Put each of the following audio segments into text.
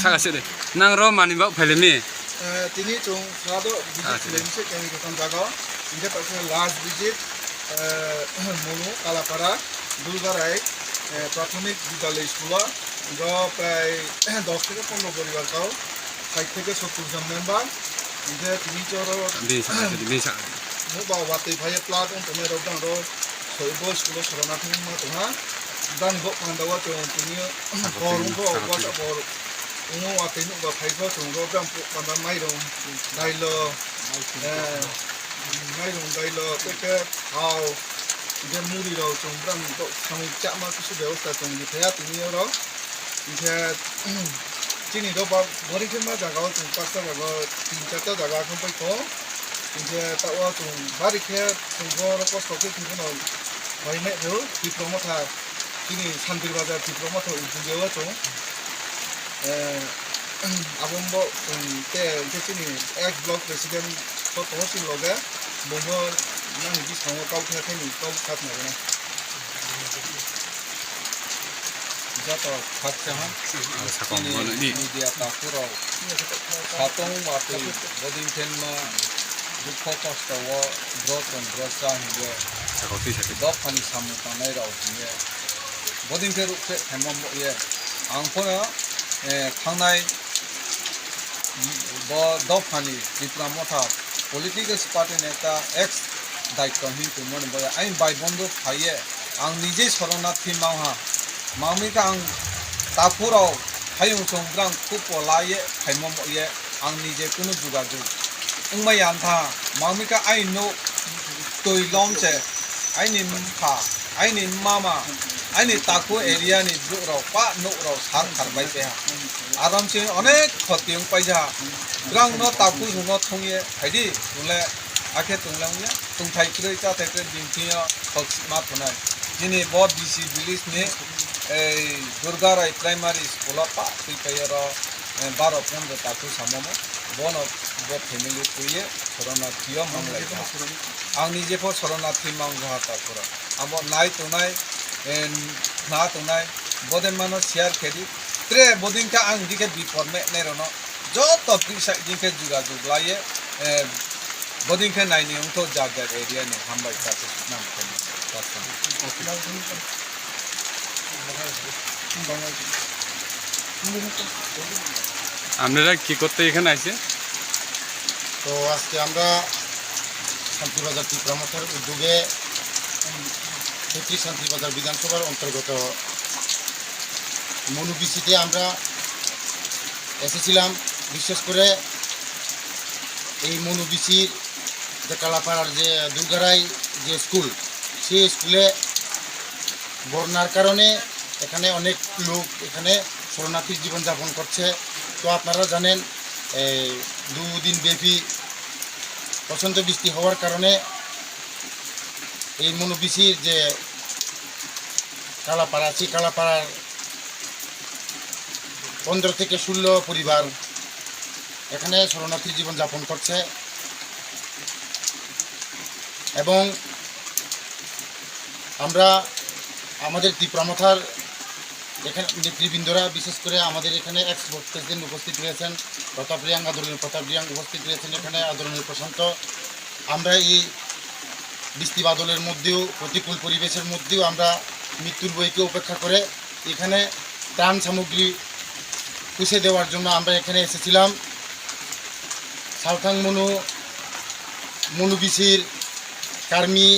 사가시래. 나로 많이 봐 팔림이. তিনি চং সাদো ভিজিট লেনসে কেমি দোকান জায়গা ইনকে পাশে লাস্ট ভিজিট মনু কালাপাড়া দুলগারাই প্রাথমিক বিদ্যালয় স্কুল প্রায় 10 থেকে 15 পরিবার কাউ 60 থেকে 70 জন মেম্বার ইনকে তিনি চরো বাবা বাতে ভাই প্লাট তুমি রোডাং রো সইবো স্কুল শরণার্থী মা তোমরা দান গো পান্দাওয়া চং তুমি বরুঙ্গো ওয়াটা বর umu atin uga phaiso chungro bram panda mairong dailo mairong dailo teke hau je muri ro chung bram to samui chama kisu ব্যবস্থা chung di thaya tini ro je chini do ba bori khema jaga chung pasta jaga tin chata jaga khom pai ko je ta wa chung bari khe chung ro ko soke chung no bhai me do diploma tha chini Shantir Bazar diploma tho ujugewa chung abombo te chini ex block president to tohsil loge bombo nang bi sango kau kha thani kau khat na na jato khat cha ha sakong ni media ta puro khatong wa te bodin ten ma dukho kosta wa growth and growth sa hi sakoti sakti dok phani samu ta nai rao ni bodin ke rup se thamam ye angphona থানায় দফানি diploma political party নেতা x দায়িত্বহীন তুমন বলে I by বন্ধু খাইয়ে আং নিজে শরণার্থী মাওহা মামিকা আং তাপুরাও হাইং সংগ্রাম খুব লাইয়ে খাইমম ইয়ে আং নিজে কোনো যোগাযোগ উংমাই আনথা মামিকা আই নো তৈ লমছে আইনি ফা আইনি মামা আইনি তাকু এরিয়া নি দুরাও পা নুরাও সার খারবাই বেহা আরামসে অনেক ক্ষতি পাইজা গ্রাং ন তাকু হুন থংয়ে হাইদি তুলে আখে তুংলাংয়া তুংথাই ক্রৈ তা থেকে দিনथिया ফক্সমা থনাই जिनि ब बिसि विलेज नि दुर्गाराय प्राइमारी स्कुल पा तुइपायर 12-15 ताकु सामम बन ब फेमिली तुये शरणार्थी मंगलाय आंनि जेफो शरणार्थी मंगहा ताकुर आम नाय तुनाय ना तुनाय बदे मानो शेयर खेदी त्रे बदिनका आं दिके बिफर मे नेरनो जत पिसा दिके जुगा जुगलाये बदिनका नायनि उंतो जागा एरिया ने हामबाय ताकु नाम আপনারা কি করতে এখানে আইছে তো আজকে আমরা শান্তিবাজার টিপ্রামথার উদ্যোগে শান্তিবাজার বিধানসভার অন্তর্গত মনুবিসিতে আমরা এসেছিলাম বিশেষ করে এই মনুবিসির যে কালাপাড়ার যে দুর্গারাই যে স্কুল সেই স্কুলে বন্যার কারণে এখানে অনেক লোক এখানে শরণার্থীর জীবনযাপন করছে তো আপনারা জানেন দুদিন ব্যাপী প্রচণ্ড বৃষ্টি হওয়ার কারণে এই মনুবিসির যে কালাপাড়া আছে কালাপাড়ার 15 থেকে 16 পরিবার এখানে শরণার্থীর জীবনযাপন করছে এবং আমরা আমাদের তীব্রমথার এখানে নেতৃবৃন্দরা বিশেষ করে আমাদের এখানে এক্স প্রেসিডেন্ট উপস্থিত রয়েছেন আদরণীয় প্রতাপ রিয়াং উপস্থিত রয়েছেন এখানে আদরণীয় প্রশান্ত আমরা এই বৃষ্টি বাদলের মধ্যেও প্রতিকূল পরিবেশের মধ্যেও আমরা মৃত্যুর বইকে উপেক্ষা করে এখানে ত্রাণ সামগ্রী পুষে দেওয়ার জন্য আমরা এখানে এসেছিলাম সাউথাং মনুবিসির কার্মি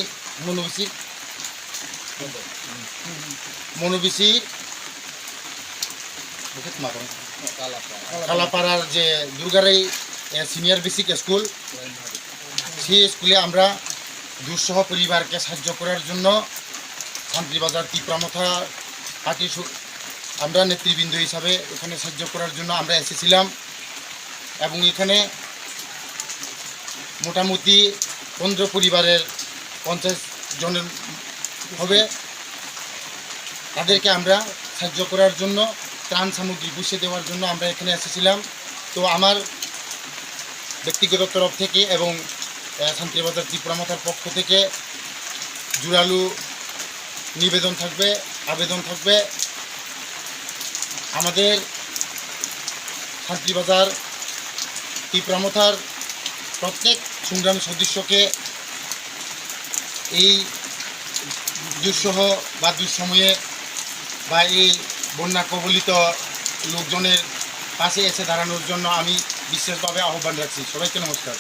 মনুবিসির কালাপাড়ার যে দুর্গারাই সিনিয়র বেসিক স্কুল সেই স্কুলে আমরা দুঃসহ পরিবারকে সাহায্য করার জন্য শান্তিবাজার তীব্রমথা পার্টি আমরা নেতৃবৃন্দ হিসাবে এখানে সাহায্য করার জন্য আমরা এসেছিলাম এবং এখানে মোটামুটি 15 পরিবারের 50 জনের হবে তাদেরকে আমরা সাহায্য করার জন্য ত্রাণ সামগ্রী পুষিয়ে দেওয়ার জন্য আমরা এখানে এসেছিলাম তো আমার ব্যক্তিগত তরফ থেকে এবং শান্তিবাজার তীব্রমথার পক্ষ থেকে জোরালো নিবেদন থাকবে আবেদন থাকবে আমাদের শান্তিবাজার টিপ্রামথার প্রত্যেক সংগ্রামী সদস্যকে এই দুঃসহ বা দুঃসময়ে বা এই বন্যা কবলিত লোকজনের পাশে এসে দাঁড়ানোর জন্য আমি বিশেষভাবে আহ্বান রাখছি। সবাইকে নমস্কার।